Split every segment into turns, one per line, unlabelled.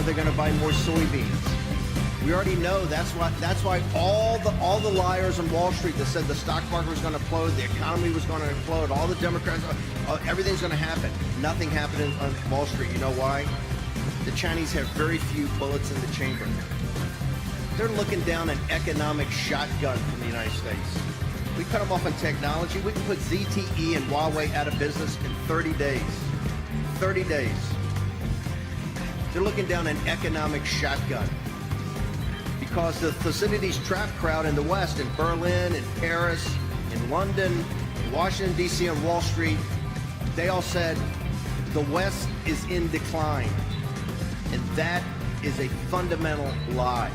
they're going to buy more soybeans. We already know that's why all the liars on Wall Street that said the stock market was going to implode, the economy was going to implode, all the Democrats, everything's going to happen. Nothing happened on Wall Street. You know why? The Chinese have very few bullets in the chamber. They're looking down an economic shotgun from the United States. We cut them off on technology. We can put ZTE and Huawei out of business in 30 days. 30 days. They're looking down an economic shotgun. Because the Thucydides trap crowd in the West, in Berlin, in Paris, in London, in Washington, D.C., and Wall Street, they all said the West is in decline. And that is a fundamental lie.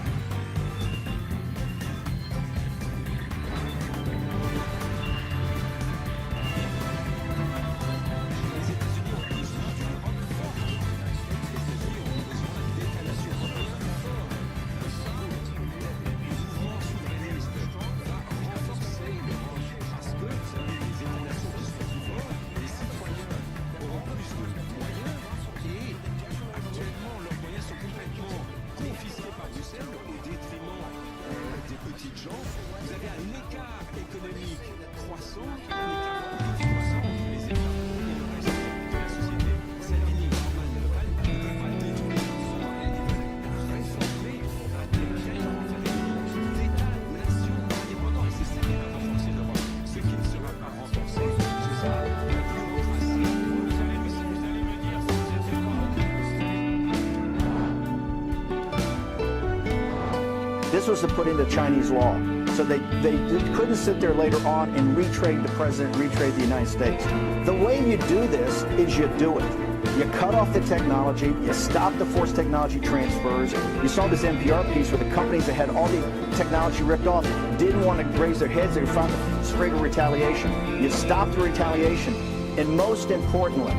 This was to put into Chinese law. So they couldn't sit there later on and retrade the president, retrade the United States. The way you do this is you do it. You cut off the technology, you stop the forced technology transfers. You saw this NPR piece where the companies that had all the technology ripped off didn't want to raise their heads. They found the spring of retaliation. You stop the retaliation. And most importantly,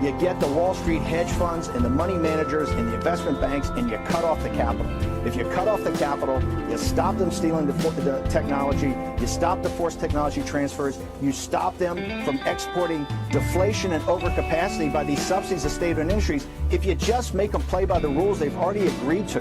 you get the Wall Street hedge funds and the money managers and the investment banks, and you cut off the capital. If you cut off the capital, you stop them stealing the technology, you stop the forced technology transfers, you stop them from exporting deflation and overcapacity by these subsidies of state-owned industries. If you just make them play by the rules they've already agreed to,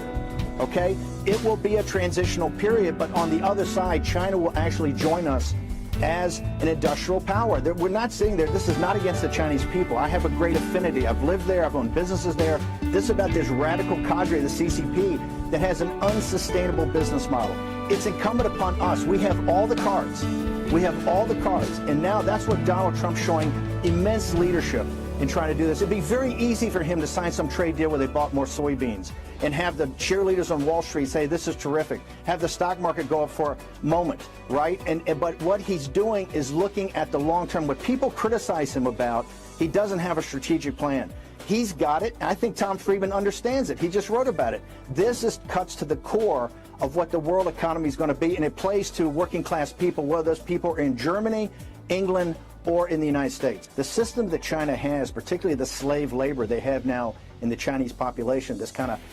okay, it will be a transitional period, but on the other side, China will actually join us as an industrial power. We're not sitting there. This is not against the Chinese people. I have a great affinity. I've lived there. I've owned businesses there. This is about this radical cadre, the CCP, that has an unsustainable business model. It's incumbent upon us. We have all the cards. We have all the cards. And now that's what Donald Trump's showing immense leadership in trying to do this. It'd be very easy for him to sign some trade deal where they bought more soybeans and have the cheerleaders on Wall Street say, this is terrific. Have the stock market go up for a moment, right? But what he's doing is looking at the long term. What people criticize him about, he doesn't have a strategic plan. He's got it. I think Tom Friedman understands it. He just wrote about it. This cuts to the core of what the world economy is going to be, and it plays to working class people, whether those people are in Germany, England, or in the United States. The system that China has, particularly the slave labor they have now in the Chinese population, this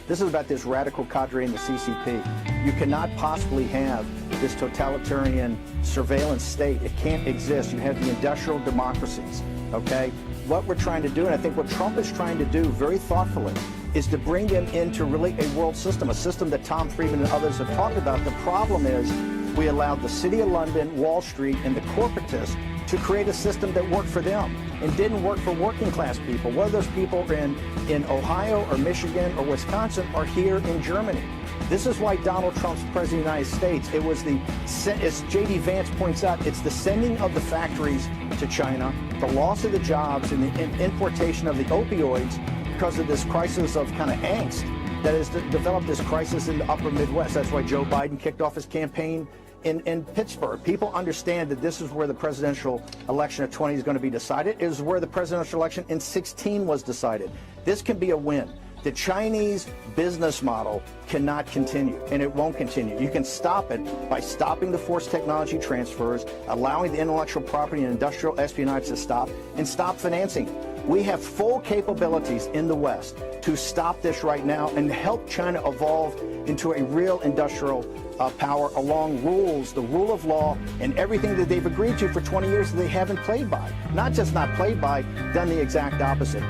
is about this radical cadre in the CCP. You cannot possibly have this totalitarian surveillance state. It can't exist. You have the industrial democracies, okay? What we're trying to do, and I think what Trump is trying to do very thoughtfully, is to bring them into really a world system, a system that Tom Friedman and others have talked about. The problem is we allowed the City of London, Wall Street, and the corporatists to create a system that worked for them and didn't work for working class people. Whether those people are in Ohio or Michigan or Wisconsin or here in Germany. This is why Donald Trump's president of the United States, it was as J.D. Vance points out, it's the sending of the factories to China, the loss of the jobs, and the importation of the opioids because of this crisis of kind of angst that has developed this crisis in the upper Midwest. That's why Joe Biden kicked off his campaign in Pittsburgh. People understand that this is where the presidential election of 20 is going to be decided. It is where the presidential election in 16 was decided. This can be a win. The Chinese business model cannot continue, and it won't continue. You can stop it by stopping the forced technology transfers, allowing the intellectual property and industrial espionage to stop, and stop financing it. We have full capabilities in the West to stop this right now and help China evolve into a real industrial power along rules, the rule of law, and everything that they've agreed to for 20 years that they haven't played by. Not just not played by, done the exact opposite.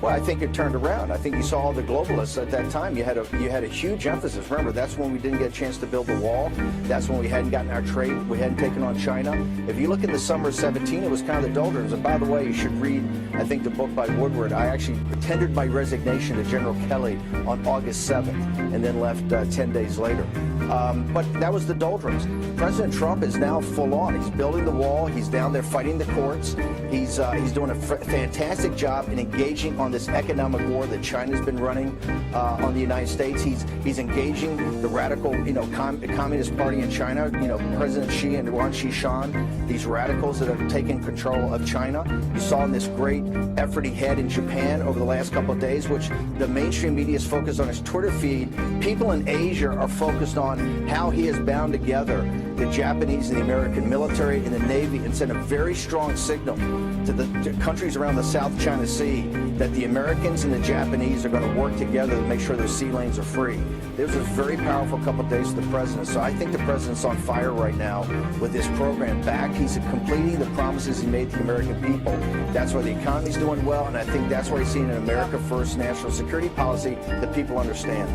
Well, I think it turned around. I think you saw all the globalists at that time. You had a huge emphasis. Remember, that's when we didn't get a chance to build the wall. That's when we hadn't gotten our trade. We hadn't taken on China. If you look in the summer of 17, it was kind of the doldrums. And by the way, you should read, I think, the book by Woodward. I actually tendered my resignation to General Kelly on August 7th and then left 10 days later. But that was the doldrums. President Trump is now full on. He's building the wall. He's down there fighting the courts. He's doing a fantastic job in engaging on this economic war that China's been running on the United States. He's engaging the radical, Communist Party in China. President Xi and Yuan Shishan, these radicals that have taken control of China. You saw in this great effort he had in Japan over the last couple of days, which the mainstream media is focused on his Twitter feed. People in Asia are focused on how he has bound together the Japanese and the American military and the Navy and sent a very strong signal to the countries around the South China Sea that the Americans and the Japanese are going to work together to make sure their sea lanes are free. It was a very powerful couple of days for the president. So I think the president's on fire right now with this program back. He's completing the promises he made to the American people. That's why the economy's doing well, and I think that's why he's seeing an America First national security policy that people understand.